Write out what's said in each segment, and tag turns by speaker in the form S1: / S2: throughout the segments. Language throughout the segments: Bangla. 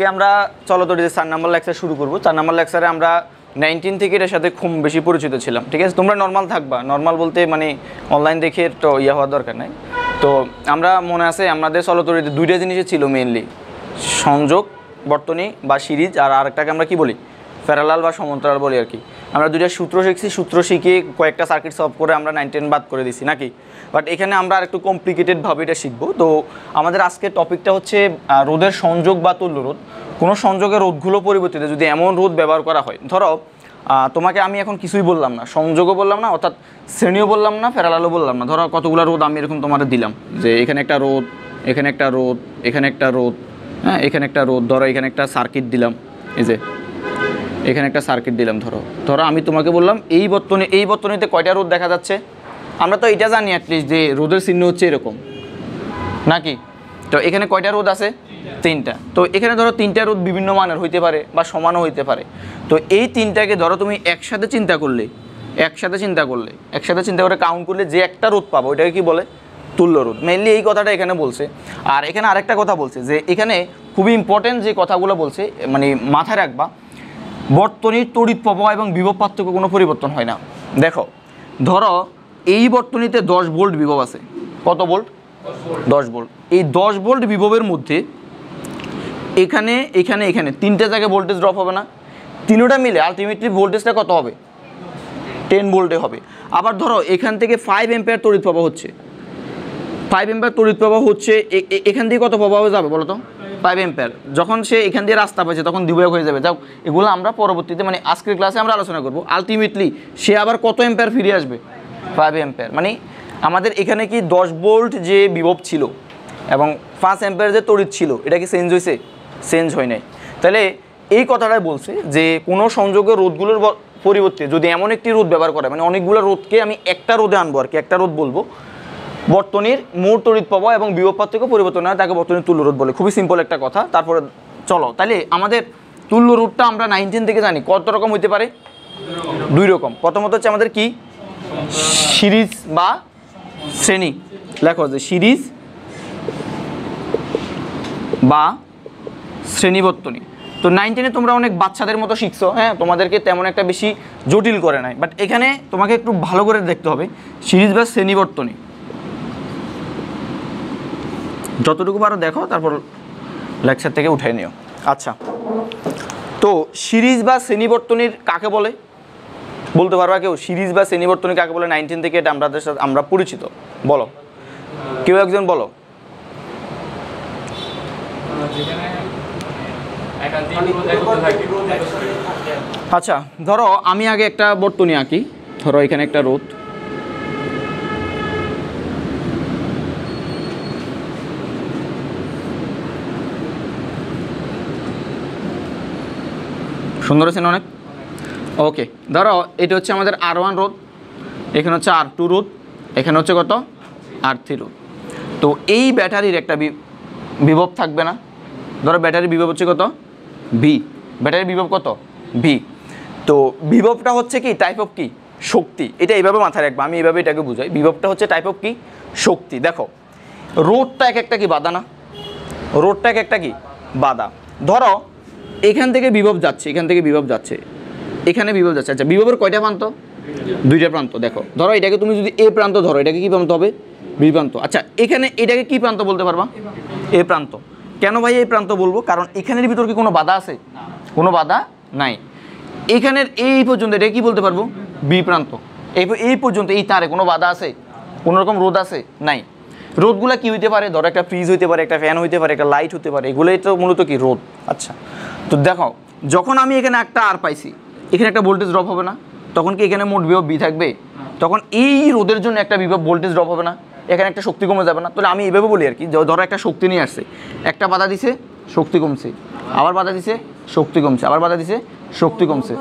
S1: আজকে আমরা চলো তো 4 নম্বর লেকচার শুরু করব। 4 নম্বর লেকচারে আমরা 19 থেকে এর সাথে খুব বেশি পরিচিত ছিলাম, ঠিক আছে? তোমরা নর্মাল থাকবা, নর্মাল বলতে মানে অনলাইন দেখে তো ইয়ে হওয়ার দরকার নাই। তো আমরা মনে আছে আমাদের চলতরিতে দুইটা জিনিসই ছিল মেইনলি, সংযোগ বর্তনী বা সিরিজ, আর আরেকটাকে আমরা কি বলি, প্যারালাল বা সমান্তরাল বলি আর কি। আমরা দুইটা সূত্র শিখছি, সূত্র শিখে কয়েকটা সার্কিট সলভ করে আমরা 9 10 বাদ করে দিছি নাকি। বাট এখানে আমরা আর একটু কমপ্লিকেটেডভাবে এটা শিখবো। তো আমাদের আজকের টপিকটা হচ্ছে রোধের সংযোগ বা তুল্য রোধ। কোনো সংযোগের রোধগুলো পরিবর্তিত যদি এমন রোধ ব্যবহার করা হয়, ধরো তোমাকে আমি এখন কিছুই বললাম না, সংযোগও বললাম না, অর্থাৎ শ্রেণীও বললাম না, প্যারালালও বললাম না। ধরো কতগুলো রোধ আমি এরকম তোমাদের দিলাম, যে এখানে একটা রোধ, এখানে একটা রোধ, এখানে একটা রোধ, হ্যাঁ এখানে একটা রোধ, ধরো এখানে একটা সার্কিট দিলাম, এই যে এখানে একটা সার্কিট দিলাম। ধরো আমি তোমাকে বললাম এই বর্তনীতে কয়টা রোধ দেখা যাচ্ছে। আমরা তো এটা জানি অ্যাটলিস্ট যে রোধের চিহ্ন হচ্ছে এরকম নাকি। তো এখানে কয়টা রোধ আছে? 3টা। তো এখানে ধরো 3টা রোধ বিভিন্ন মানের হইতে পারে বা সমানও হইতে পারে। তো এই 3টাকে ধরো তুমি একসাথে চিন্তা করে কাউন্ট করলে যে একটা রোধ পাবো ওইটাকে কি বলে? তুল্য রোধ। মেইনলি এই কথাটা এখানে বলছে। আর এখানে আরেকটা কথা বলছে যে এখানে খুবই ইম্পর্টেন্ট যে কথাগুলো বলছে, মানে মাথায় রাখবা, বর্তনীর তড়িৎ প্রবাহ এবং বিভব পার্থক্য কোনো পরিবর্তন হয় না। দেখো ধরো এই বর্তনীতে 10 ভোল্ট বিভব আছে। কত ভোল্ট? 10 ভোল্ট। এই 10 ভোল্ট বিভবের মধ্যে এখানে 3টে জায়গায় ভোল্টেজ ড্রপ হবে না? তিনোটা মিলে আলটিমেটলি ভোল্টেজটা কত হবে? 10 ভোল্টে হবে। আবার ধরো এখান থেকে 5 অ্যাম্পিয়ার তড়িৎ প্রবাহ হচ্ছে, 5 অ্যাম্পিয়ার তড়িৎ প্রবাহ হচ্ছে, এখান দিয়ে কত প্রবাহ যাবে বলো তো? 5 অ্যাম্পিয়ার। যখন সে এখান দিয়ে রাস্তা পাচ্ছে তখন দ্বিবাহক হয়ে যাবে। যাও এগুলো আমরা পরবর্তীতে মানে আজকের ক্লাসে আমরা আলোচনা করব। আলটিমেটলি সে আবার কত অ্যাম্পিয়ার ফিরে আসবে? 5 অ্যাম্পিয়ার। মানে আমাদের এখানে কি 10 ভোল্ট যে বিভব ছিল এবং 5 অ্যাম্পিয়ার যে তড়িৎ ছিল, এটা কি চেঞ্জ হয়েছে? চেঞ্জ হয় নাই। তাহলে এই কথাটাই বলছে যে কোনো সংযোগের রোধগুলোর পরিবর্তে যদি এমন একটি রোধ ব্যবহার করে, মানে অনেকগুলো রোধকে আমি একটা রোধে আনবো আর কি, একটা রোধ বলবো, বর্তনীর মোট তড়িৎ প্রবাহ এবং বিভব পার্থক্য পরিবর্তন হয়, তাকে বর্তনীর তুল্য রোধ বলে। খুবই সিম্পল একটা কথা। তারপরে চলো তাহলে আমাদের তুল্য রোধটা আমরা 9 10 থেকে জানি কত রকম হইতে পারে? 2 রকম। প্রথমত হচ্ছে আমাদের কি, সিরিজ বা শ্রেণী। লেখো যে সিরিজ বা শ্রেণী বর্তনী। তো 9 10-এ তোমরা অনেক বাচ্চাদের মতো শিখছো, হ্যাঁ, তোমাদেরকে তেমন একটা বেশি জটিল করে নাই। বাট এখানে তোমাকে একটু ভালো করে দেখতে হবে সিরিজ বা শ্রেণী বর্তনী, যতটুকু পারো দেখো, তারপর লেকচার থেকে উঠাই নিও। আচ্ছা, তো সিরিজ বা শ্রেণী বর্তনীর কাকে বলে বলতে পারবা কেউ? সিরিজ বা শ্রেণী বর্তনী কাকে বলে? 9 10 থেকে এটা আমাদের সাথে আমরা পরিচিত, বলো কেউ একজন বলো। আচ্ছা ধরো আমি আগে একটা বর্তনী আঁকি। ধরো এখানে একটা রোধ, সুন্দর আছেন অনেক। ওকে, ধরো এটা হচ্ছে আমাদের R1 রোধ, এখানে হচ্ছে R2 রোধ, এখানে হচ্ছে কত? R3 রোধ। তো এই ব্যাটারির একটা বিভব থাকবে না? ধরো ব্যাটারির বিভব হচ্ছে কত? V। ব্যাটারির বিভব কত? V। তো বিভবটা হচ্ছে কি, টাইপ অফ কি, শক্তি। এটা এইভাবে মাথায় রাখবা, আমি এইভাবে এটাকে বুঝাই। বিভবটা হচ্ছে টাইপ অফ কি, শক্তি। দেখো রোধটা এক একটা কি বাধা না? রোধটা এক একটা কি বাধা। ধরো এখান থেকে বিভব যাচ্ছে, এখানে বিভব যাচ্ছে। আচ্ছা বিভবের কয়টা প্রান্ত? 2টা প্রান্ত। দেখো ধরো এটাকে তুমি যদি এ প্রান্ত ধরো, এটাকে কি প্রান্ত হবে? বি প্রান্ত। আচ্ছা এখানে এটাকে কি প্রান্ত বলতে পারবা? এ প্রান্ত। কেন ভাই এই প্রান্ত বলবো? কারণ এখানের ভিতর কি কোনো বাধা আছে? কোনো বাধা নাই। এখানের এই পর্যন্ত এটা কি বলতে পারবো? বি প্রান্ত। এই পর্যন্ত এই তারে কোনো বাধা আছে? কোনো রকম রোধ আছে? নাই। রোধগুলা কি হইতে পারে? ধরো একটা ফ্রিজ হইতে পারে, একটা ফ্যান হইতে পারে, একটা লাইট হতে পারে, এগুলোই তো মূলত কি, রোধ। আচ্ছা তো দেখো যখন আমি এখানে একটা আর পাইছি, এখানে একটা ভোল্টেজ ড্রপ হবে না? তখন কি এখানে মোট বিভব বি থাকবে? তখন এই রোধের জন্য একটা বিভব ভোল্টেজ ড্রপ হবে না? এখানে একটা শক্তি কমে যাবে না? তাহলে আমি এভাবে বলি আর কি, ধরো একটা শক্তি নিয়ে আসছে, একটা বাধা দিছে, শক্তি কমছে, আবার বাধা দিছে, শক্তি কমছে, আবার বাধা দিছে, শক্তি কমছে।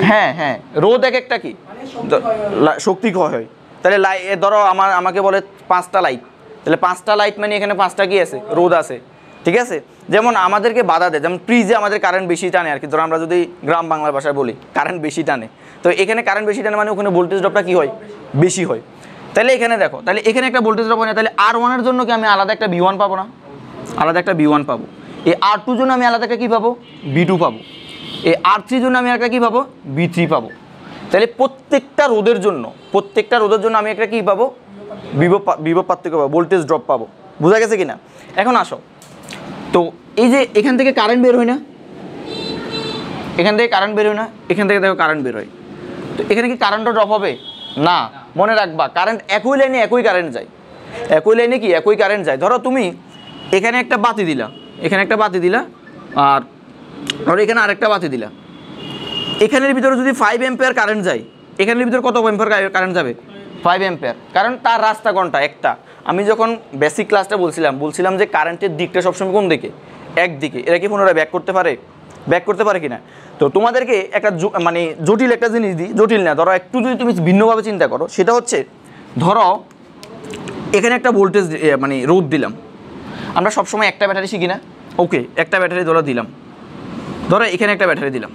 S1: হ্যাঁ হ্যাঁ, রোধ এক একটা কি শক্তি ক্ষয় হয়। তাহলে ধরো আমাকে বলে 5টা লাইট, তাহলে 5টা লাইট মানে এখানে 5টা কি আছে? রোধ আছে, ঠিক আছে। যেমন আমাদেরকে বাধা দেয়, যেমন ফ্রিজে আমাদের কারেন্ট বেশি টানে আর কি, ধরো আমরা যদি গ্রাম বাংলার ভাষায় বলি কারেন্ট বেশি টানে, তো এখানে কারেন্ট বেশি টানে মানে ওখানে ভোল্টেজ ড্রপটা কি হয়? বেশি হয়। তাহলে এখানে দেখো, তাহলে এখানে একটা ভোল্টেজ ড্রপ হয় না, তাহলে R1 এর জন্য কি আমি আলাদা একটা V1 পাবো না? আলাদা একটা V1 পাবো। এই R2 জন্য আমি আলাদা একটা কী পাবো, V2 পাবো। এই R3 জন্য আমি একটা কী পাবো, V3 পাবো। তাহলে প্রত্যেকটা রোধের জন্য আমি একটা কী পাবো, বিভব পার্থক্য পাবো, ভোল্টেজ ড্রপ পাবো। বোঝা গেছে কিনা? এখন আসো, তো এই যে এখান থেকে কারেন্ট বের হয় না, এখান থেকে কারেন্ট বের হয় না, এখান থেকে দেখো কারেন্ট বের হয়, তো এখানে কি কারেন্টও ড্রপ হবে না? মনে রাখবা কারেন্ট একই লাইনে একই কারেন্ট যায়, একই লাইনে কি একই কারেন্ট যায়। ধরো তুমি এখানে একটা বাতি দিলা, এখানে একটা বাতি দিলা, আর এখানে আরেকটা বাতি দিলা, এখানের ভিতরে যদি 5 অ্যাম্পিয়ার কারেন্ট যায়, এখানের ভিতরে কত অ্যাম্পিয়ার কারেন্ট যাবে? 5 অ্যাম্পিয়ার। কারণ তার রাস্তা কোনটা? একটা। আমি যখন বেসিক ক্লাসটা বলছিলাম যে কারেন্টের দিকটা সবসময় কোন দিকে? একদিকে। এরা কি পুনরায় ব্যাক করতে পারে কিনা? তো তোমাদেরকে একটা মানে জটিল একটা জিনিস দিই, জটিল না, ধরো একটু যদি তুমি ভিন্নভাবে চিন্তা করো, সেটা হচ্ছে ধরো এখানে একটা ভোল্টেজ মানে রোধ দিলাম। আমরা সবসময় একটা ব্যাটারি শিখি না? ওকে, একটা ব্যাটারি দিলাম, ধরো এখানে একটা ব্যাটারি দিলাম।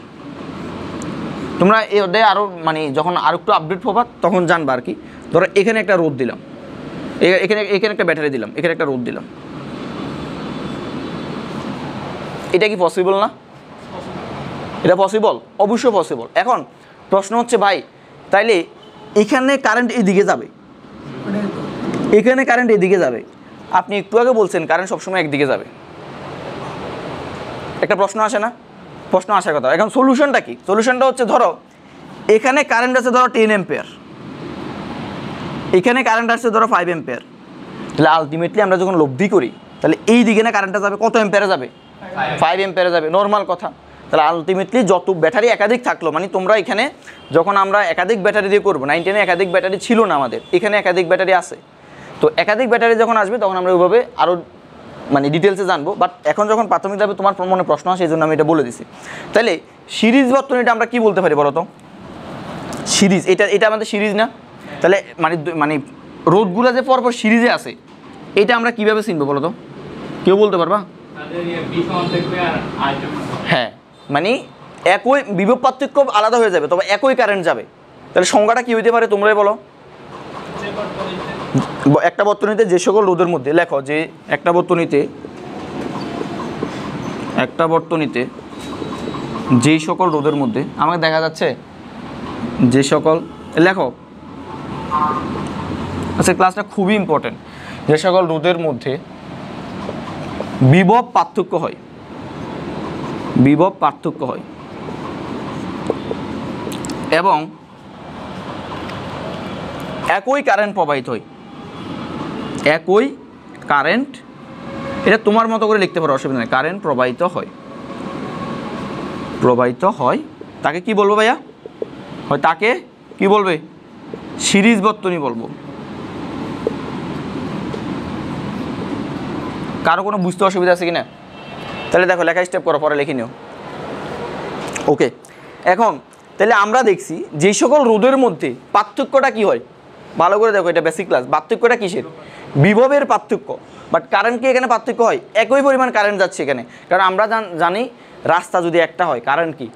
S1: তোমরা এই অধ্যায়ে আরও মানে যখন আরও একটু আপডেট হবা তখন জানবা আর কি। ধরো এখানে একটা রোধ দিলাম, এখানে একটা ব্যাটারি দিলাম, এখানে একটা রোধ দিলাম। এটা কি পসিবল না? এটা পসিবল? অবশ্যই পসিবল। এখন প্রশ্ন হচ্ছে ভাই, তাইলে এখানে কারেন্ট এদিকে যাবে, এখানে কারেন্ট এদিকে যাবে, আপনি একটু আগে বলছেন কারেন্ট সবসময় একদিকে যাবে। একটা প্রশ্ন আসে না? প্রশ্ন আসার কথা। এখন সলিউশনটা কি? সলিউশনটা হচ্ছে ধরো এখানে কারেন্ট আছে ধরো 10 অ্যাম্পিয়ার, এখানে কারেন্ট আসছে ধরো 5 অ্যাম্পিয়ার। তাহলে আলটিমেটলি আমরা যখন লব্ধি করি তাহলে এই দিকে না কারেন্টটা যাবে কত অ্যাম্পিয়ারে যাবে? 5 অ্যাম্পিয়ারে যাবে, নর্মাল কথা। তাহলে আলটিমেটলি যত ব্যাটারি একাধিক থাকলো, মানে তোমরা এখানে যখন আমরা একাধিক ব্যাটারি দিয়ে করবো, 9-10 একাধিক ব্যাটারি ছিল না আমাদের, এখানে একাধিক ব্যাটারি আছে। তো একাধিক ব্যাটারি যখন আসবে তখন আমরা ওইভাবে আরও মানে ডিটেলসে জানবো। বাট এখন যখন প্রাথমিকভাবে তোমার মনে প্রশ্ন আসে, এই জন্য আমি এটা বলে দিছি। তাহলে সিরিজ বর্তনীটা আমরা কি বলতে পারি বলো তো? সিরিজ, এটা আমাদের সিরিজ না? তাহলে মানে রোধগুলো যে পরপর সিরিজে আছে, এটা আমরা কিভাবে চিনবো বলো তো? কেউ বলতে পারবা? হ্যাঁ, মানে একই বিভব পার্থক্য আলাদা হয়ে যাবে, তবে একই কারেন্ট যাবে। তাহলে সংজ্ঞাটা কী হইতে পারে তোমরাই বলো? একটা বর্তনীতে যে সকল রোধের মধ্যে, লেখো যে একটা বর্তনীতে যেই সকল রোধের মধ্যে, আমাকে দেখা যাচ্ছে যে সকল, লেখো, আচ্ছা ক্লাসটা খুবই ইম্পর্টেন্ট, যে সকল রোধের মধ্যে বিভব পার্থক্য হয়, এবং একই কারেন্ট প্রবাহিত হয়, একই কারেন্ট, এটা তোমার মতো করে লিখতে পারো, অসুবিধা নেই। কারেন্ট প্রবাহিত হয়, তাকে কি বলবো ভাইয়া? হয় তাকে কি বলবে? সিরিজ বর্তনী বলবো। কারো কোনো বুঝতে অসুবিধা আছে কি না? তাহলে দেখো লেখা স্টেপ করো, পরে লিখে নিও। ওকে, এখন তাহলে আমরা দেখছি যে সকল রোধের মধ্যে পার্থক্যটা কি হয়, ভালো করে দেখো, এটা বেসিক ক্লাস। পার্থক্যটা কিসের? বিভবের পার্থক্য। বাট কারেন্ট কি এখানে পার্থক্য হয়? একই পরিমাণ কারেন্ট যাচ্ছে এখানে, কারণ আমরা জানি রাস্তা যদি একটা হয়, কারেন্ট কি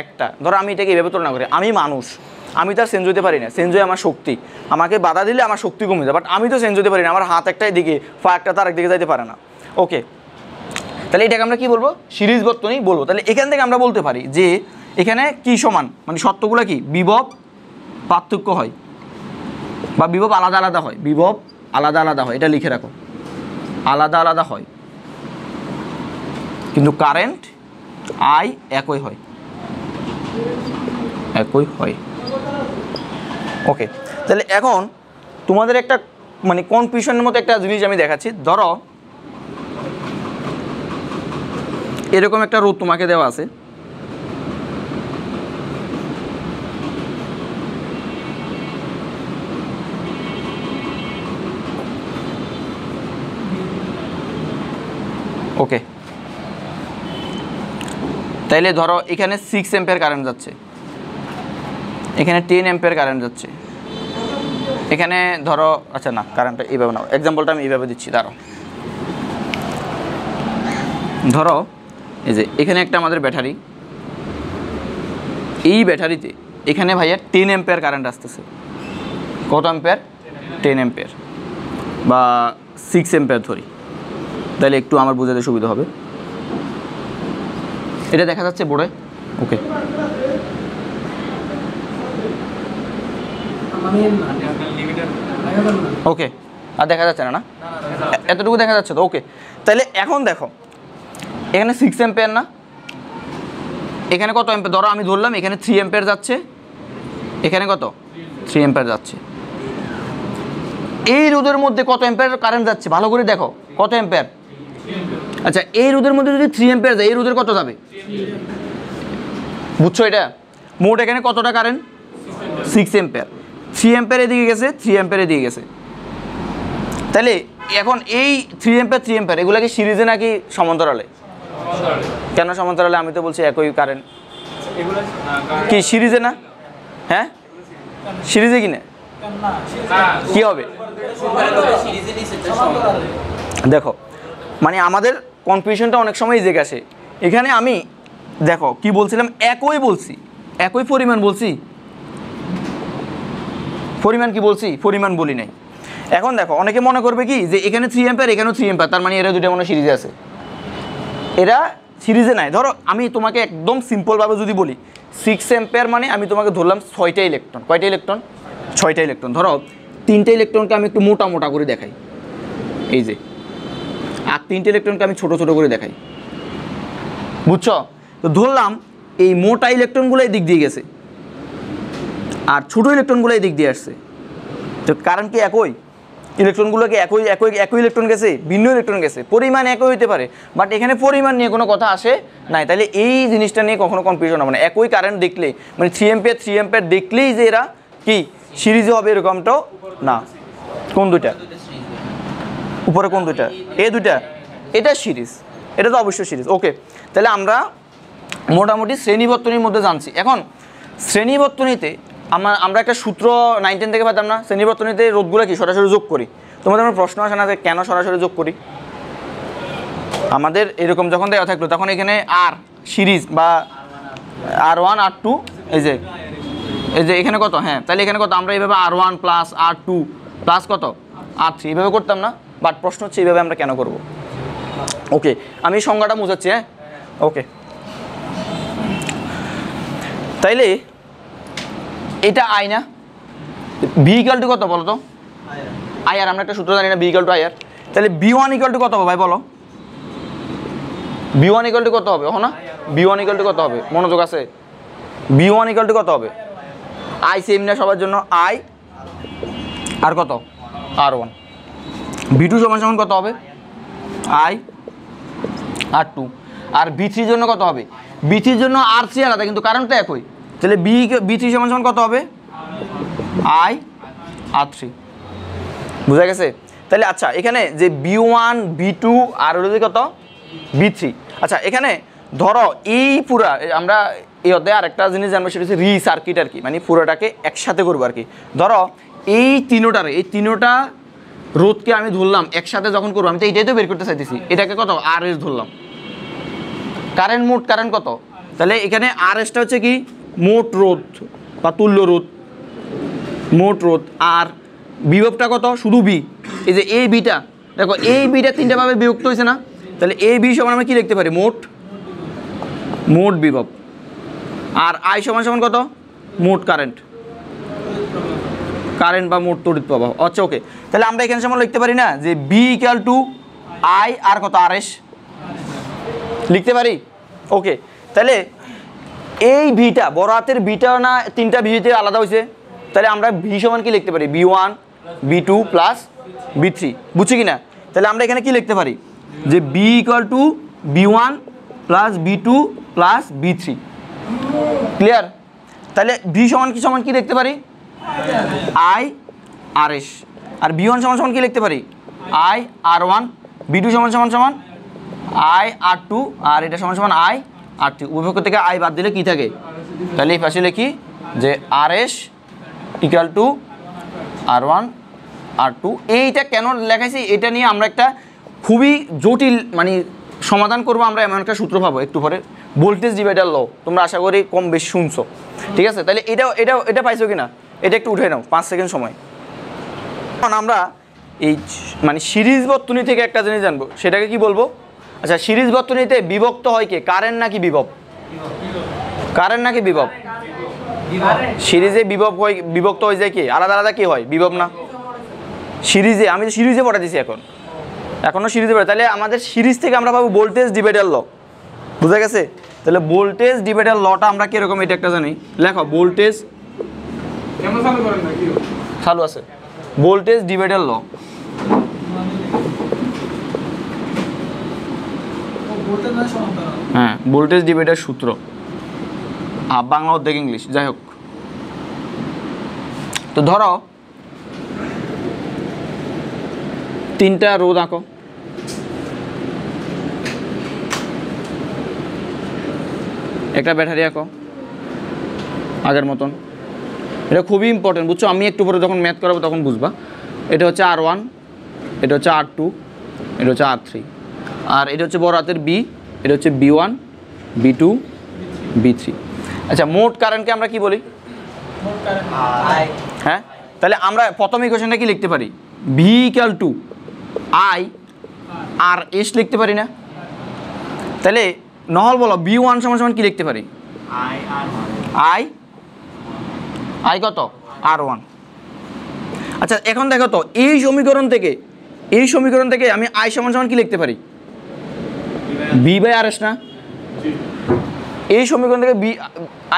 S1: একটা। ধরো আমি এটাকে এভাবে তুলনা করি, আমি মানুষ, আমি তো আর চেঞ্জ হতে পারি না, চেঞ্জ হয়ে আমার শক্তি, আমাকে বাধা দিলে আমার শক্তি কমে যায়, বাট আমি তো চেঞ্জ হতে পারি না, আমার হাত একটা দিকে, পা একটা তার একদিকে যাইতে পারে না। ওকে, তাহলে এটাকে আমরা কি বলবো? সিরিজ বর্তনী বলবো। তাহলে এখান থেকে আমরা বলতে পারি যে এখানে কি সমান, মানে শর্তগুলো কি? বিভব পার্থক্য হয় বা বিভব আলাদা আলাদা হয়, বিভব আলাদা আলাদা হয়, এটা লিখে রাখো, আলাদা আলাদা হয়, কিন্তু কারেন্ট আই একই হয়, ওকে। তাহলে এখন তোমাদের একটা মানে কনফিউশনের মতো একটা জিনিস আমি দেখাচ্ছি। ধরো এরকম একটা রোধ তোমাকে দেওয়া আছে, ওকে। তাইলে ধরো এখানে 6 অ্যাম্পিয়ার কারেন্ট যাচ্ছে, এখানে 10 অ্যাম্পিয়ার কারেন্ট যাচ্ছে, এখানে ধরো, আচ্ছা না কারেন্টটা এইভাবে নাও, এক্সাম্পলটা আমি এইভাবে দিচ্ছি। ধরো এই যে এখানে একটা আমাদের ব্যাটারি, এই ব্যাটারিতে এখানে ভাইয়া 10 অ্যাম্পিয়ার কারেন্ট আসতেছে। কত অ্যাম্পিয়ার? 10 অ্যাম্পিয়ার বা 6 অ্যাম্পিয়ার ধরি, তাহলে একটু আমার বোঝাতে সুবিধা হবে। এটা দেখা যাচ্ছে বোর্ডে? ওকে, ওকে, আর দেখা যাচ্ছে না? না, এতটুকু দেখা যাচ্ছে তো? ওকে, তাহলে এখন দেখো এখানে 6 অ্যাম্পিয়ার না, এখানে কত অ্যাম্পিয়ার? ধরো আমি ধরলাম এখানে 3 অ্যাম্পিয়ার যাচ্ছে, এখানে কত? 3 অ্যাম্পিয়ার যাচ্ছে। এই রোধের মধ্যে কত অ্যাম্পিয়ার কারেন্ট যাচ্ছে ভালো করে দেখো, কত অ্যাম্পিয়ার? আচ্ছা, এই রোধের মধ্যে যদি 3 অ্যাম্পিয়ার যায়, এই রোধের কত যাবে? বুঝছো এটা? মোট এখানে কতটা কারেন্ট? 6 অ্যাম্পিয়ার। 3 অ্যাম্পিয়ার এদিকে গেছে, 3 অ্যাম্পিয়ার এদিকে গেছে। তাহলে এখন এই 3 অ্যাম্পিয়ার 3 অ্যাম্পিয়ার এগুলা কি সিরিজে নাকি সমান্তরালে? কেন সমান্তরালে? আমি তো বলছি একই কারেন্ট। কি সিরিজে না? হ্যাঁ, সিরিজে কিনা কি হবে? দেখো মানে আমাদের কনফিউশনটা অনেক সময় এই জায়গায় আসে। এখানে আমি দেখো কি বলছিলাম, একই বলছি, একই পরিমাণ বলছি। পরিমাণ কি বলছি? পরিমাণ বলি নাই। এখন দেখো অনেকে মনে করবে কি যে এখানে 3 অ্যাম্পিয়ার এখানেও 3 অ্যাম্পিয়ার, তার মানে এরা দুটো মনে সিরিজে আছে। এরা সিরিজে নাই। ধরো আমি তোমাকে একদম সিম্পলভাবে যদি বলি 6 অ্যাম্পিয়ার মানে আমি তোমাকে ধরলাম 6টা ইলেকট্রন। কয়টা ইলেকট্রন? 6টা ইলেকট্রন। ধরো 3টে ইলেকট্রনকে আমি একটু মোটা মোটা করে দেখাই, এই যে, আর 3টে ইলেকট্রনকে আমি ছোট ছোট করে দেখাই। বুঝছো? তো ধরলাম এই মোটা ইলেকট্রনগুলো এই দিক দিয়ে গেছে আর ছোট ইলেকট্রনগুলো এই দিক দিয়ে আসছে। তো কারণ কি একই? ইলেকট্রনগুলোকে একই একই একই ইলেকট্রন গেছে, ভিন্ন ইলেকট্রন গেছে, পরিমাণ একই হতে পারে, বাট এখানে পরিমাণ নিয়ে কোনো কথা আসে নাই। তাহলে এই জিনিসটা নিয়ে কখনো কনফিউশন হবে না। একই কারেন্ট দেখলে মানে 3 অ্যাম্পিয়ার 3 অ্যাম্পিয়ার দেখলেই যে এরা কি সিরিজে হবে এরকমটাও না। কোন দুইটা? উপরে কোন দুইটা? এই দুইটা, এটা সিরিজ, এটা তো অবশ্যই সিরিজ। ওকে, তাহলে আমরা মোটামুটি শ্রেণীবর্তনীর মধ্যে জানছি। এখন শ্রেণীবর্তনীতে আমরা একটা সূত্র 9-10 থেকে পেতাম না? শ্রেণীবর্তনীতে রোধগুলো কি সরাসরি যোগ করি। তোমাদের আমার প্রশ্ন আসে না যে কেন সরাসরি যোগ করি? আমাদের এরকম যখন দেওয়া থাকলো তখন এখানে আর সিরিজ বা R1 R2, এই যে এখানে কত? হ্যাঁ, তাহলে এখানে কত? আমরা এইভাবে R1 প্লাস R2 প্লাস কত R3 এইভাবে করতাম না? বাট প্রশ্ন হচ্ছে এইভাবে আমরা কেন করব? ওকে, আমি সংজ্ঞাটা বুঝাচ্ছি। হ্যাঁ, ওকে, তাইলে এটা আই না? ভি ইকুয়াল টু কত বলো তো? আইআর। আমরা একটা সূত্র জানি না, ভি ইকুয়াল টু আইআর। তাহলে B1 ইকুয়াল টু কত হবে ভাই বলো? B1 ইকুয়াল টু কত হবে? না, B1 ইকুয়াল টু কত হবে? মনোযোগ আছে? B1 ইকুয়াল টু কত হবে? আই সেম না সবার জন্য? আই আর কত? R1। V2 সমান সমান কত হবে? I R2। আর B3 জন্য কত হবে? B3 জন্য R3 আলাদা কিন্তু কারণটা একই। তাহলে B3 সমান সমান কত হবে? I R3। বুঝা গেছে? তাহলে আচ্ছা এখানে যে B1 B2 আর হলো কত? B3। আচ্ছা এখানে ধরো এই পুরা আমরা এই অধ্যায়ে আরেকটা জিনিস জানবো, সেটা হচ্ছে রি-সার্কিট আর কি, মানে পুরোটাকে একসাথে করবো আর কি। ধরো এই তিনোটা রোধকে আমি ধরলাম একসাথে যখন করবো, আমি তো এইটাই তো বের করতে চাইতেছি। এটাকে কত? RS ধরলাম। কারেন্ট, মোট কারেন্ট কত? তাহলে এখানে RSটা হচ্ছে কি মোট রোধ বা তুল্য রোধ, মোট রোধ। আর বিভবটা কত? শুধু বি। এই যে এই বিটা, দেখো এই বিটা 3টা ভাবে বিভক্ত হয়েছে না? তাহলে এই বি সমান আমরা কি লিখতে পারি? মোট বিভব। আর আই সমান সমান কত? মোট কারেন্ট বা মোট তড়িৎ প্রবাহ। আচ্ছা ওকে, তাহলে আমরা এখানে সমান লিখতে পারি না যে বি ইকুয়াল টু আই আর কত? RS লিখতে পারি। ওকে, তাহলে এই ভিটা বড় হাতের বিটা না 3টা ভিতে আলাদা হয়েছে, তাহলে আমরা ভি সমান কি লিখতে পারি? B1 B2 plus B3। বুঝছি কি না? তাহলে আমরা এখানে কি লিখতে পারি? যে B equal to B1 plus B2 plus B3। Clear? তাহলে ভি সমান কি লিখতে পারি? I RS। আর B1 সমান সমান কি লিখতে পারি? I R1। B2 সমান সমান আই R2। আর এটা সমান সমান আই R3। উভয় থেকে আই বাদ দিলে কি থাকে? তাহলে এই পাশে লিখি যে RS equal to R1 R2। এইটা কেন লেখাইছি এটা নিয়ে আমরা একটা খুবই জটিল মানে সমাধান করবো। আমরা এমন একটা সূত্র পাবো একটু পরে, ভোল্টেজ ডিভাইডার ল। তোমরা আশা করি কম বেশি শুনছো, ঠিক আছে? তাহলে এটা পাইছো কিনা এটা একটু উঠে নাও, 5 সেকেন্ড সময়। এখন আমরা এই মানে সিরিজ বর্তনী থেকে একটা জিনিস জানবো, সেটাকে কি বলবো? আচ্ছা, সিরিজ বর্তনীতে বিভক্ত হয় কে? কারেন্ট নাকি বিভব? কারেন্ট নাকি বিভব? সিরিজে বিভক্ত হয়ে যায় কি? আলাদা আলাদা কি হয়? বিভব না? সিরিজে, আমি তো সিরিজে পড়া দিছি এখনো সিরিজে পড়ে। তাহলে আমাদের সিরিজ থেকে আমরা পাবো ভোল্টেজ ডিভাইডার ল। বুঝা গেছে? তাহলে ভোল্টেজ ডিভাইডার লটা আমরা কিরকম এটা একটা জানি। লেখো ভোল্টেজ, চালু আছে, ভোল্টেজ ডিভাইডার ল। হ্যাঁ, ভোল্টেজ ডিভাইডার সূত্র, বাংলা অর্ধেক ইংলিশ, যাই হোক। তো ধরো তিনটা রোধ আঁকো, একটা ব্যাটারি আঁকো আগের মতন। এটা খুবই ইম্পর্টেন্ট, বুঝছো? আমি একটু পরে যখন ম্যাথ করাবো তখন বুঝবা। এটা হচ্ছে R1, এটা হচ্ছে R2, এটা হচ্ছে R3, আর এটা হচ্ছে বড় হাতের B, এটা হচ্ছে B1, B2, B3। আচ্ছা, মোট কারেন্টকে আমরা কি বলি? হ্যাঁ, তাহলে আমরা প্রথম ইকুয়েশনটা কি লিখতে পারি? V = I RS লিখতে পারি না? তাহলে নহল বলো B1 = কি লিখতে পারি? I কত? R1। আচ্ছা, এখন দেখো তো এই সমীকরণ থেকে আমি I = কি লিখতে পারি? V/RS না? এই সমীকরণ থেকে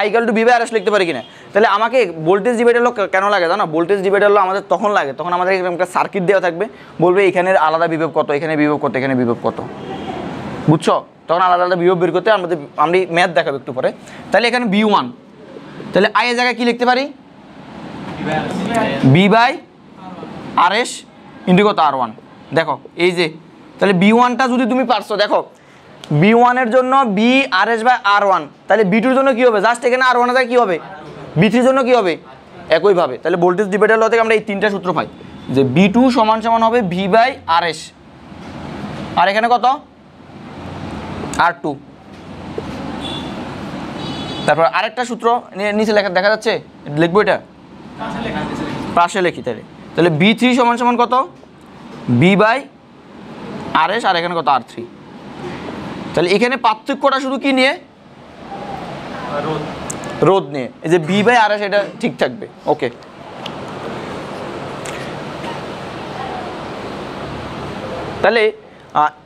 S1: I = V/RS লিখতে পারি কিনা? তাহলে আমাকে ভোল্টেজ ডিভাইডার ল কেন লাগে জানো? ভোল্টেজ ডিভাইডার ল আমাদের তখন লাগে, তখন আমাদের একটা সার্কিট দেওয়া থাকবে, বলবে এখানে আলাদা বিভব কত, এখানে বিভব কত, এখানে বিভব কত, বুঝছো? তখন আলাদা আলাদা বিভব বের করতে আমরা ম্যাথ দেখাবো একটু পরে। তাহলে এখানে B1, তাহলে I এর জায়গায় কি লিখতে পারি? V/RS ইন্টু কত? R1। দেখো এই যে, তাহলে B1টা যদি তুমি পারছো, দেখো B1 এর জন্য V/RS/R1, তাহলে B2 এর জন্য কি হবে? জাস্ট এখানে R1 এর জায়গায় কি হবে? B3 এর জন্য কি হবে? একইভাবে। তাহলে ভোল্টেজ ডিভাইডার ল থেকে আমরা এই তিনটা সূত্র পাই, যে B2 = হবে V/RS, আর এখানে কত? R2। তারপর আরেকটা সূত্র নিচে লেখা দেখা যাচ্ছে, লিখবো, এটা পাশে লিখি। তাহলে B3 = কত? V/RS, আর এখানে কত? R3। তাহলে এখানে পার্থক্যটা শুধু কি নিয়ে? রোধ নিয়ে। এই যে V/RS এটা ঠিক থাকবে। ওকে, তাহলে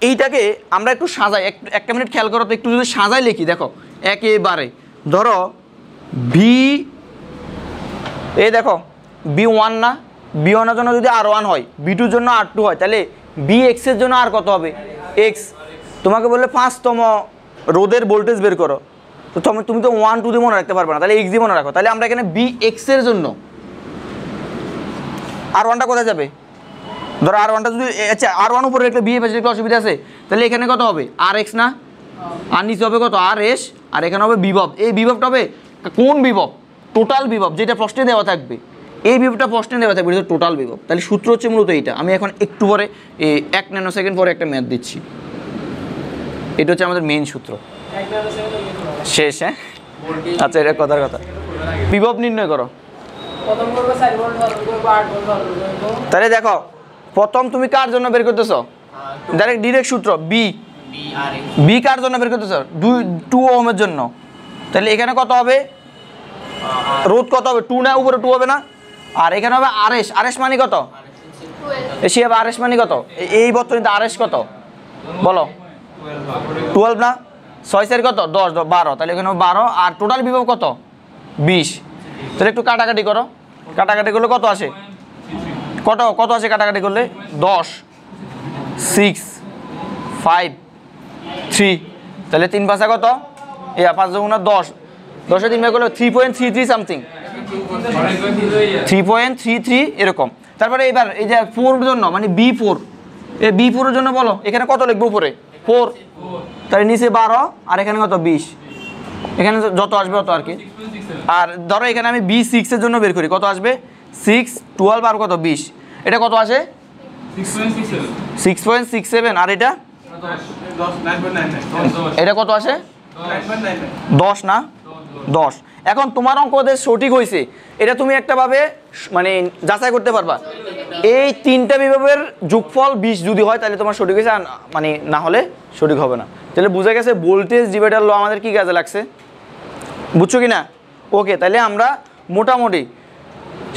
S1: এইটাকে আমরা একটু সাজাই, একটা মিনিট খেয়াল করো তো, একটু যদি সাজাই লিখি, দেখো একেবারে ধরো এই দেখো B1 না? B1 এর জন্য যদি R1 হয়, B2 এর জন্য R2 হয়, তাহলে Bx এর জন্য আর কত হবে? X। তোমাকে বললে 5তম রোধের ভোল্টেজ বের করো, তো তুমি তো 1 2 দিয়ে মনে রাখতে পারবে না, তাহলে X দিয়ে মনে রাখো। তাহলে আমরা এখানে Bx এর জন্য R1টা কোথায় যাবে? ধরো R1টা যদি, আচ্ছা R1 উপরে একটা B এ পাশে একটা অসুবিধা আছে, তাহলে এখানে কত হবে? Rx না? আর নিচে হবে কত? RS, আর এখানে হবে বিভব। এই বিভবটা হবে কোন বিভব? টোটাল বিভব, যেটা প্রশ্নে দেওয়া থাকবে। এই বিভবটা প্রশ্নে দেওয়া থাকবে, এটা টোটাল বিভব। তাহলে সূত্র হচ্ছে মূলত এইটা। আমি এখন একটু পরে 1 ন্যানোসেকেন্ড পরে একটা ম্যাথ দিচ্ছি। এটা হচ্ছে আমাদের মেইন সূত্র। শেষ? হ্যাঁ, আচ্ছা, এটা কথার কথা। বিভব নির্ণয় করো। তাহলে দেখো, প্রথম তুমি কার জন্য বের করতেছো? ডিরেক্ট সূত্র বি কার জন্য বের করতেছো? 2 ওহমের জন্য। তাহলে এখানে কত হবে? রোধ কত হবে? 2 না? উপরে 2 হবে না? আর এখানে হবে RS মানে কত? RS মানে কত? এই বর্তনীতে RS কত বলো? 12 না? 6 কত? 10, 12, তাহলে এখানে 12, আর টোটাল বিভব কত? 20। তাহলে একটু কাটাকাটি করো, কাটাকাটি করলে কত আসে? কত আসে কাটাকাটি করলে? 10, 6, 5, 3, তাহলে 3 5 কত? 5 গুণা 10, 10 এ 3 ভাগ করলে 3.33 সামথিং, 3.33 এরকম। তারপরে এবার এই যে 4 এর জন্য, মানে B4, এই B4 এর জন্য বলো এখানে কত লিখবো? উপরে 4, তাহলে নিচে 12, আর এখানে কত? 20। এখানে যত আসবে তত আর কি। আর ধরো এখানে আমি B6 এর জন্য বের করি, কত আসবে? 6, 12 আর কত? 20। এটা কত আসে? 6.67। আর এটা কত আসে? 10 না? 10। এখন তোমার অঙ্ক সঠিক হয়েছে, এটা তুমি একটা ভাবে মানে যাচাই করতে পারবা। এই তিনটা বিভবের যোগফল 20 যদি হয় তাহলে তোমার সঠিক হয়েছে, মানে না হলে সঠিক হবে না। তাহলে বোঝা গেছে ভোল্টেজ ডিভাইডার ল আমাদের কি কাজে লাগছে, বুঝছো কি না? ওকে, তাহলে আমরা মোটামুটি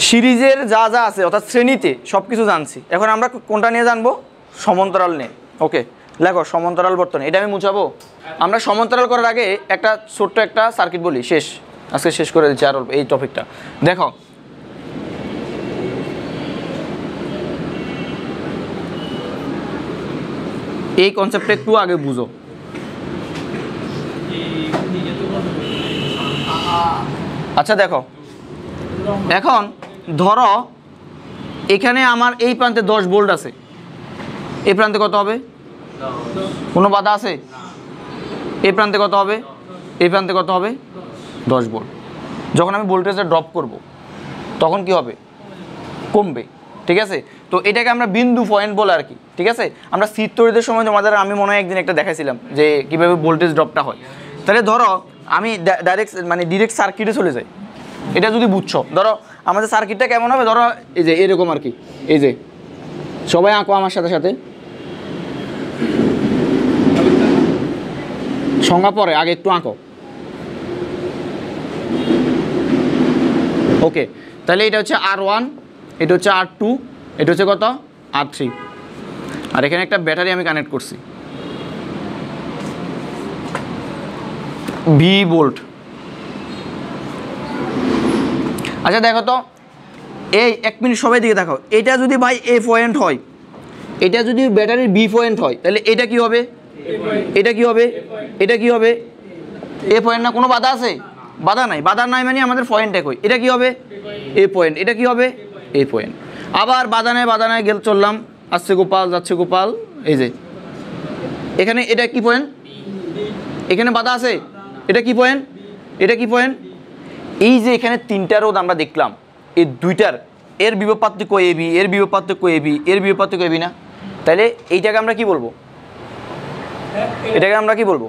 S1: সিরিজের যা যা আছে অর্থাৎ শ্রেণীতে সব কিছু জানছি। এখন আমরা কোনটা নিয়ে জানবো? সমান্তরাল নিয়ে। ওকে, লেখো সমান্তরাল বর্তনী। এটা আমি মুছাবো। আমরা সমান্তরাল করার আগে একটা ছোট্ট একটা সার্কিট বলি, শেষ, আজকে শেষ করে দিচ্ছি আর এই টপিকটা। দেখো এই কনসেপ্টটা একটু আগে বুঝো। আচ্ছা দেখো, এখন ধরো এখানে আমার এই প্রান্তে 10 ভোল্ট আছে, এই প্রান্তে কত হবে? কোনো বাধা আছে? এই প্রান্তে কত হবে? এই প্রান্তে কত হবে? 10 ভোল্ট। যখন আমি ভোল্টেজটা ড্রপ করব তখন কি হবে? কমবে, ঠিক আছে? তো এটাকে আমরা বিন্দু পয়েন্ট বলে আর কি, ঠিক আছে? আমরা শীত তৈরিদের সময় তোমাদের আমি মনে হয় একদিন একটা দেখাইছিলাম যে কীভাবে ভোল্টেজ ড্রপটা হয়। তাহলে ধরো আমি ডিরেক্ট সার্কিটে চলে যাই। এটা যদি বুঝছো, ধরো আমাদের সার্কিটটা কেমন হবে, ধরো এই যে এরকম আর কি, এই যে সবাই আঁকো আমার সাথে সাথে, সংজ্ঞা পরে আগে একটু আঁকো। ওকে, তাহলে এটা হচ্ছে R1, এটা হচ্ছে R2, এটা হচ্ছে কত? R3। আর এখানে একটা ব্যাটারি আমি কানেক্ট করছি, V ভোল্ট। আচ্ছা দেখো তো, এই 1 মিনিট সবাই দিকে দেখো, এটা যদি ভাই A পয়েন্ট হয়, এটা যদি ব্যাটারির B পয়েন্ট হয়, তাহলে এটা কি হবে? এটা কি হবে? এটা কি হবে? A পয়েন্ট না? কোনো বাধা আছে? বাধা নাই। বাধা নাই মানে আমাদের পয়েন্ট একই। এটা কি হবে? A point. এটা কি হবে? A point. আবার বাধা নাই, বাধা নাই, গেল চললাম, আসছে গোপাল যাচ্ছে গোপাল, এই যে এখানে এটা কি পয়েন্ট? এখানে বাধা আছে, এটা কি পয়েন্ট? এটা কি পয়েন্ট? এই যে এখানে 3টা রোধ আমরা দেখলাম, এই দুইটার এর বিভব পার্থক্য AB, এর বিভব পার্থক্য AB, এর বিভব পার্থক্য AB না? তাহলে এইটাকে আমরা কি বলবো? এটাকে আমরা কি বলবো?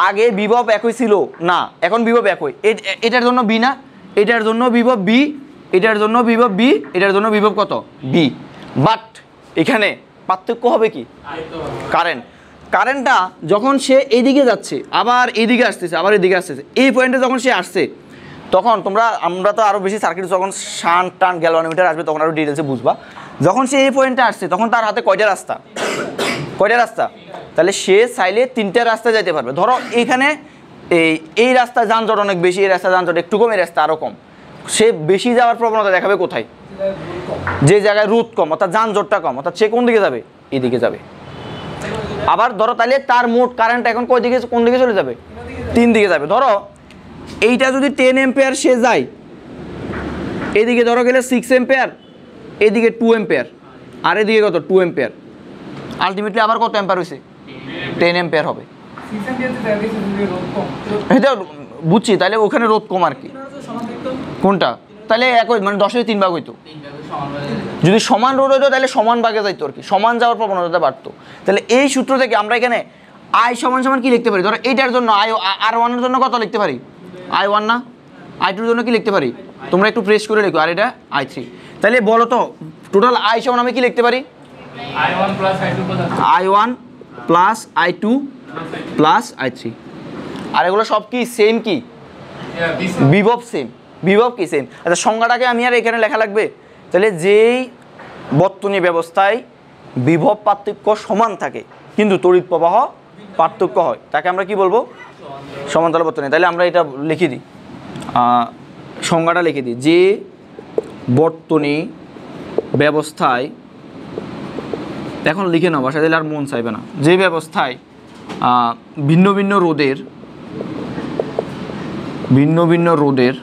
S1: আগে বিভব একই ছিল না, এখন বিভব একই। এটার জন্য B না, এটার জন্য বিভব B, এটার জন্য বিভব B, এটার জন্য বিভব কত? B। বাট এখানে পার্থক্য হবে কি? কারেন্ট। কারেন্টটা যখন সে এইদিকে যাচ্ছে, আবার এইদিকে আসতেছে, আবার এদিকে আসতেছে, এই পয়েন্টে যখন সে আসছে, তখন আমরা তো আরও বেশি সার্কিট যখন শান্ট টান গ্যালভানোমিটার আসবে তখন আরও ডিটেলসে বুঝবা। যখন সে এই পয়েন্টে আসছে তখন তার হাতে কয়টা রাস্তা? কয়টা রাস্তা? তাহলে সে চাইলে 3টা রাস্তায় যাইতে পারবে। ধরো এইখানে এই রাস্তা যানজট অনেক বেশি, এই রাস্তা যানজট একটু কম, এই রাস্তা আরও কম। সে বেশি যাওয়ার প্রবণতা দেখাবে কোথায়? যে জায়গায় রোদ কম, অর্থাৎ যানজটটা কম, অর্থাৎ সে কোন দিকে যাবে? এদিকে যাবে। আবার ধরো তাহলে তার মোট কারেন্ট এখন কোন দিকে চলে যাবে? 3 দিকে যাবে। ধরো এইটা যদি 10 অ্যাম্পিয়ার সে যায়, এদিকে ধরো গেলে 6 অ্যাম্পিয়ার, এদিকে 2 অ্যাম্পিয়ার, আর এদিকে কত? 2 অ্যাম্পিয়ার। আলটিমেটলি আবার কত অ্যাম্পিয়ার হয়েছে? 10 অ্যাম্পিয়ার হবে। এটা বুঝছি, তাহলে ওখানে রোধ কম আর কি। কোনটা? তাহলে একই, মানে 10-এর 3 ভাগ হইতো। যদি সমান রোধ হইতো তাহলে সমান ভাগে যাইতো আর কি, সমান যাওয়ার প্রবণতা বাড়তো। তাহলে এই সূত্র থেকে আমরা এখানে I সমান সমান কি লিখতে পারি? ধরো এইটার জন্য R1 এর জন্য কত লিখতে পারি? I1 না? I2 এর জন্য কি লিখতে পারি? তোমরা একটু প্রেস করে লিখো, আর এটা I3। তাহলে বলো তো টোটাল I সমান আমি কি লিখতে পারি? I1 plus I2 plus I3। আর এগুলো সব কি সেম? কি বিভব সেম? বিভব কি সেম? আচ্ছা সংজ্ঞাটাকে আমি আর এখানে লেখা লাগবে? তাহলে যেই বর্তনী ব্যবস্থায় বিভব পার্থক্য সমান থাকে কিন্তু তড়িৎ প্রবাহ পার্থক্য হয় তাকে আমরা কি বলবো? সমান্তরাল বর্তনী। তাহলে আমরা এটা লিখে দিই, সংজ্ঞাটা লিখে দিই, যে বর্তনী ব্যবস্থায়, এখন লিখে নাও, বাসায় দিলে আর মন চাইবে না, যে ব্যবস্থায় ভিন্ন ভিন্ন রোধের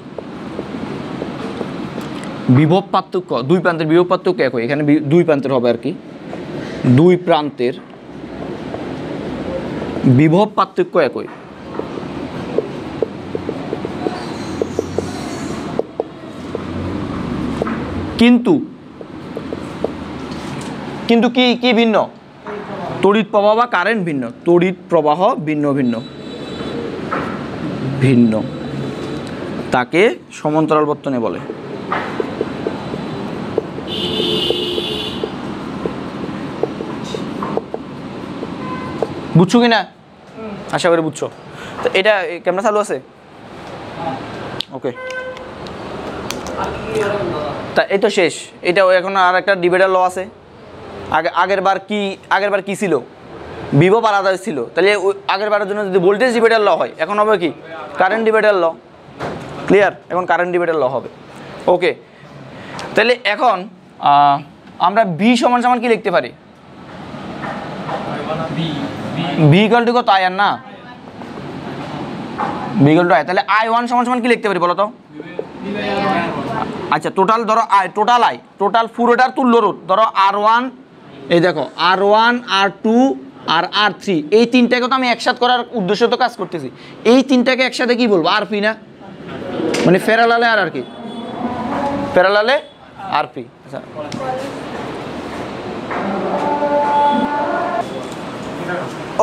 S1: বিভব পার্থক্য, দুই প্রান্তের বিভব পার্থক্য একই। এখানে 2 প্রান্তের হবে আর কি, 2 প্রান্তের বিভব পার্থক্য একই। কিন্তু কি ভিন্ন? তড়িৎ প্রবাহ বা কারেন্ট ভিন্ন। তড়িৎ প্রবাহ ভিন্ন তাকে সমান্তরাল বর্তনী বলে। বুঝছো কি না? আশা করি বুঝছো। তো এটা ক্যামেরা চালু আছে? ওকে, তা এই তো শেষ। এটা এখন আর একটা ডিভাইডার ল আছে। আগের বার কি ছিল? বিভব আলাদা ছিল। তাহলে আগের বারের জন্য যদি ভোল্টেজ ডিভাইডার ল হয়, এখন হবে কি? কারেন্ট ডিভাইডার ল। ক্লিয়ার? এখন কারেন্ট ডিভাইডার ল হবে। ওকে, তাহলে এখন আমরা ভি সমান সমান কি লিখতে পারি? ভি ইকুয়াল টু কত? আই আর না, ভি ইকুয়াল টু আই। তাহলে আই ওয়ান সমান সমান কি লিখতে পারি বলো তো? আচ্ছা, টোটাল ধরো আই, টোটাল পুরোটার তুল্য রোধ ধরো R1, এই দেখো R1, R2 আর R3, এই তিনটাকে তো আমি একসাথে করার উদ্দেশ্য তো কাজ করতেছি। এই তিনটাকে একসাথে কি বলবো? আরপি না, মানে প্যারালালে আর কি, প্যারালালে আরপি। আচ্ছা,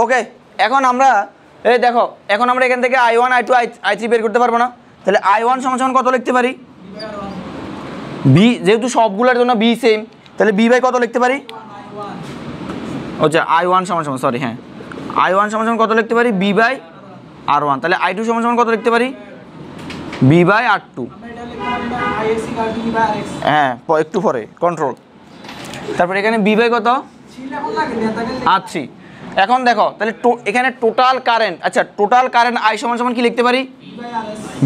S1: ওকে, এখন আমরা এই দেখো, এখন আমরা এখান থেকে I1, I2, I3 বের করতে পারবো না? তাহলে I1 সমান সমান কত লিখতে পারি? বি, যেহেতু সবগুলোর জন্য বি সেম, তাহলে বি বাই কত লিখতে পারি? আচ্ছা, I1 সমান সমান, সরি হ্যাঁ, I1 সমান সমান কত লিখতে পারি? V by R1। তাহলে I2 সমান সমান কত লিখতে পারি? V by R2। হ্যাঁ, একটু পরে কন্ট্রোল। তারপরে এখানে বি বাই কত? R3। এখন দেখো, তাহলে এখানে টোটাল কারেন্ট, আচ্ছা টোটাল কারেন্ট আই সমান সমান কি লিখতে পারি?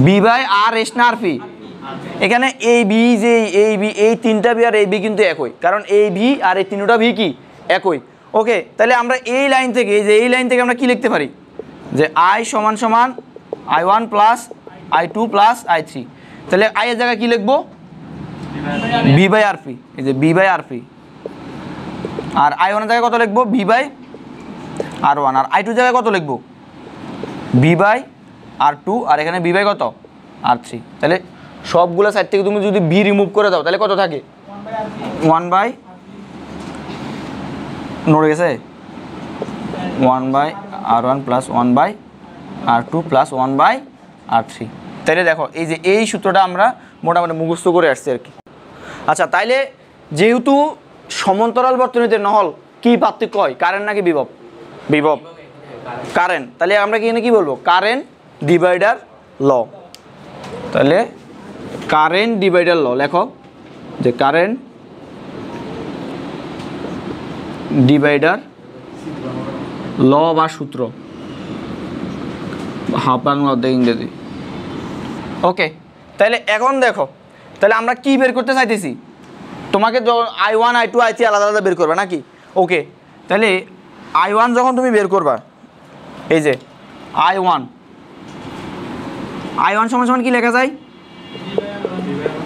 S1: বি বাই আর এস না আরপি? এখানে এই বি, যে এই বি, এই তিনটা বি আর এই বি কিন্তু একই, কারণ এই ভি আর এই তিনটা ভি কি একই। ওকে, তাহলে আমরা এই লাইন থেকে, এই যে এই লাইন থেকে আমরা কি লিখতে পারি? যে আই সমান সমান I1 plus I2 plus I3। তাহলে আই এর জায়গায় কি লিখবো? বি বাই আরপি, এই যে B by RP. R I1 এর জায়গায় কত লিখবো? B by R1। R I2 জায়গায় কত লিখবো? B by R2। আর এখানে বি বাই কত? R3। তাহলে সবগুলো সাইড থেকে তুমি যদি বি রিমুভ করে দাও, তাহলে কত থাকে? 1 বাই, নড়ে গেছে, 1 by R1 plus 1 by R2 plus 1 by R3। তাইলে দেখো, এই যে এই সূত্রটা আমরা মোটামুটি মুখস্থ করে আসছি আর কি। আচ্ছা, তাইলে যেহেতু সমান্তরাল বর্তনীতে নহল কি পার্থক্য হয়? কারেন্ট নাকি বিভব? বিভব, কারেন্ট। তাহলে আমরা কি এখানে কি বলবো? কারেন্ট ডিভাইডার ল। তাহলে কারেন্ট ডিভাইডার ল লেখো, যে কারেন্ট ডিভাইডার ল বা সূত্র, হাফ বাংলা অর্ধেক ইংরেজি। ওকে, তাহলে এখন দেখো, তাহলে আমরা কি বের করতে চাইতেছি? তোমাকে I1, I2, I3 আলাদা আলাদা বের করবা নাকি? ওকে, তাহলে I1 যখন তুমি বের করবা, এই যে I1 সমান সমান কি লেখা যায়?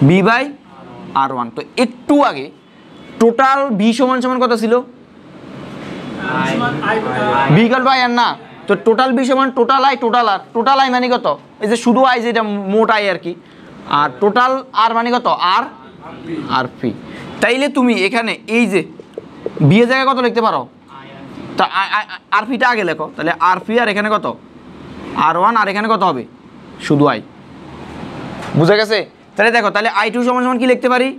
S1: B by R1। তো একটু আগে টোটাল বি সমান সমান কত ছিল? B equal to I R না? তো টোটাল বি সমান total I, total R, total I মানে কত? এই যে শুধু আই, যেটা মোট আই আর কি। আর টোটাল আর মানে কত? আর আরপি। তাইলে তুমি এখানে এই যে বি এর জায়গায় কত লিখতে পারো? তা আরপিটা আগে লেখো। তাহলে আরপি, আর এখানে কত? R1, আর এখানে কত হবে? শুধু আই। বুঝা গেছে? তাহলে দেখো, তাহলে I2 সমান সমান কি লিখতে পারি?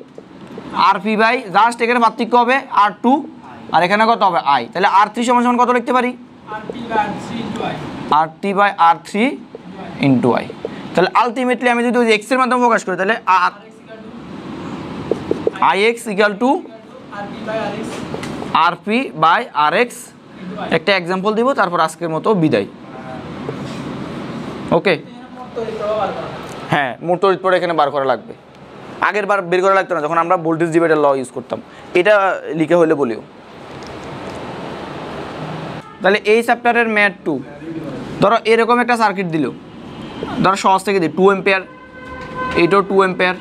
S1: আরপি বাই, জাস্ট এখানে পার্থক্য হবে R2, আর এখানে কত হবে? আই। তাহলে R3 সমান সমান কত লিখতে পারি? RT by R3 into I. তাহলে আলটিমেটলি আমি যদি ওই এক্স এর মাধ্যমে প্রকাশ করি, তাহলে IX equal to RP by RX। একটা এক্সাম্পল দিব, তারপর আজকের মতো বিদায়। ওকে, হ্যাঁ, মোট তড়িৎ প্রবাহ এখানে বার করা লাগবে। আগের বার বের করা লাগতো না, যখন আমরা ভোল্টেজ ডিভাইডার ল ইউজ করতাম। এটা লিখে হলে বলিও। তাহলে এই চ্যাপ্টারের ম্যাথ 2, ধরো এরকম একটা সার্কিট দিল, ধরো সহজ থেকে দিই 2 এম্পিয়ার, এইটাও 2 এম্পিয়ার।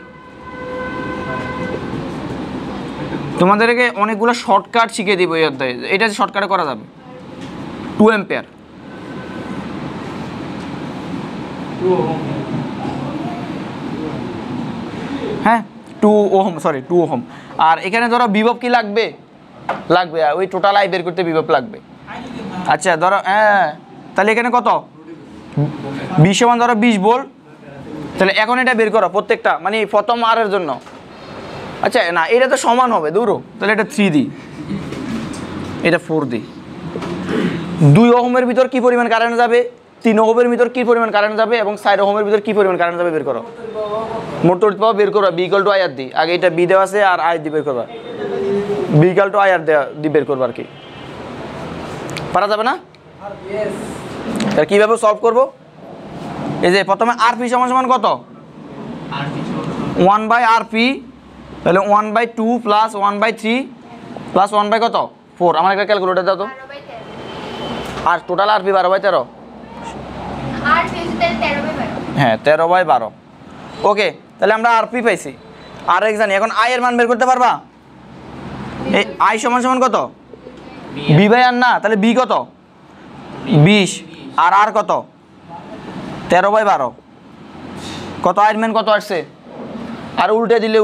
S1: তোমাদেরকে অনেকগুলো শর্টকাট শিখিয়ে দিব এই অধ্যায়ে, এটা শর্টকাটে করা যাবে। 2 এম্পিয়ার, হ্যাঁ 2 ওহম, সরি 2 ওহম। আর এখানে ধরো বিভব কি লাগবে? লাগবে, ওই টোটাল আই বের করতে বিভব লাগবে। আচ্ছা ধরো, হ্যাঁ, তাহলে এখানে কত? 20 সমান ধরো 20 ভোল্ট। তাহলে এখন এটা বের করো প্রত্যেকটা, মানে প্রথম আর এর জন্য। আচ্ছা না, এটা তো সমান হবে দূরও, তাহলে এটা 3 দিই, এটা 4 দিই। 2 ওহমের ভিতর কি পরিমাণ কারেন্ট যাবে, 3 ওহমের ভিতর কি পরিমাণ কারেন্ট যাবে এবং 4 ওহমের ভিতর কি পরিমাণ কারেন্ট যাবে বের করো। মোট তড়িৎ প্রবাহ বের করো, B equal to I R D. আগে এটা বি দেওয়া আছে আর আই দি বের করবা, বি ইকুয়াল টু আই আর দি বের করবা আর কি। পারা যাবে না? কিভাবে সলভ করব? এই যে প্রথমে আর পি সমান সমান কত, 1/rp, তাহলে 1/2 প্লাস 1/3 প্লাস 1 কত 4। আমার একটা ক্যালকুলেটর দাও তো। আর টোটাল আরপি 12/13, হ্যাঁ 13/12। ওকে, তাহলে আমরা আরপি পাইছি, আর এক জানি। এখন আই এর মান বের করতে পারবা? এই আই সমান সমান কত, বি বাই আর না, তাহলে বি কত 20 আর আর কত 13/12। কত আয়ের মান কত আসছে? আর উল্টে দিলে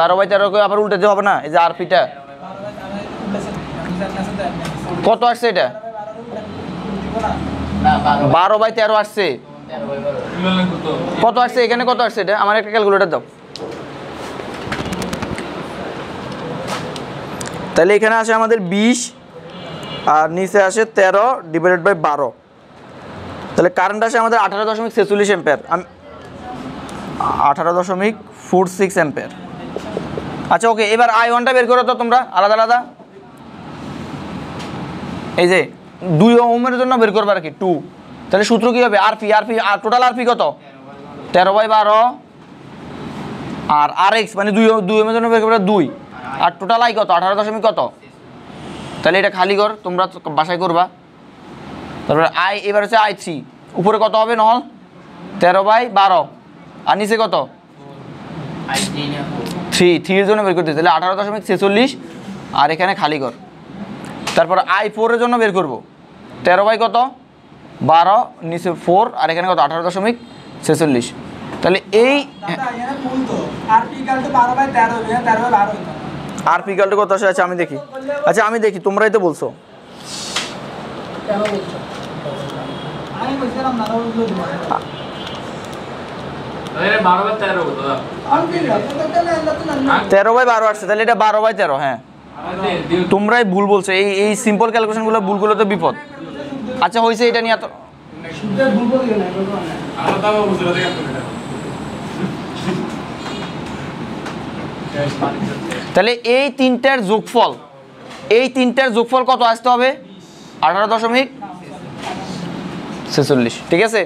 S1: 12/13 আবার উল্টে দিতে হবে না? এই যে আরপিটা কত আসছে, এটা 12/13 আসছে। কত আসছে এখানে, কত আসছে এটা? আমার একটা ক্যালকুলেটর দাও। তাহলে এখানে আসে আমাদের 20 আর নিচে আসে 13/12। তাহলে কারেন্ট আসে আমাদের 18.46 অ্যাম্পিয়ার, 18.46 অ্যাম্পিয়ার। আচ্ছা ওকে, এবার আই ওয়ানটা বের করো তো তোমরা আলাদা আলাদা। এই যে 2 ওহমের জন্য বের করবে আর কি 2। তাহলে সূত্র কি হবে, আরপি আর টোটাল আরপি কত 13/12 আর আর এক্স মানে 2 ওহমের জন্য বের করবে 2 আর টোটাল আই কত 18 কত। তাহলে এটা খালি কর, তোমরা বাসায় করবা। তারপরে আই এবার হচ্ছে i3, উপরে কত হবে নহল 13/12 আর নিচে কত 3 এর জন্য বের করতে, তাহলে 18.46 আর এখানে খালি কর। তারপর i4 এর জন্য বের করব 13/12 নিচে 4 আর এখানে কত 18.46। তাহলে এই আরপি ইকুয়াল টু কত আসে? আচ্ছা আমি দেখি, তোমরাই তো বলছো। তেরো বাই 12 আসছে, তাহলে এটা 12/13। হ্যাঁ তোমরাই ভুল বলছো, এই সিম্পল ক্যালকুলেশনগুলো ভুলগুলো তো বিপদ। আচ্ছা হয়েছে, এটা নিয়ে তো তাহলে এই তিনটার যোগফল কত আসতে হবে 18.46। ঠিক আছে,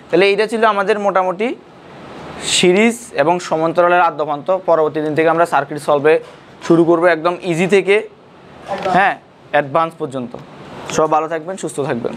S1: তাহলে এইটা ছিল আমাদের মোটামুটি সিরিজ এবং সমান্তরালের আদ্যপান্ত। পরবর্তী দিন থেকে আমরা সার্কিট সলভে শুরু করব, একদম ইজি থেকে হ্যাঁ অ্যাডভান্স পর্যন্ত। সব ভালো থাকবেন, সুস্থ থাকবেন।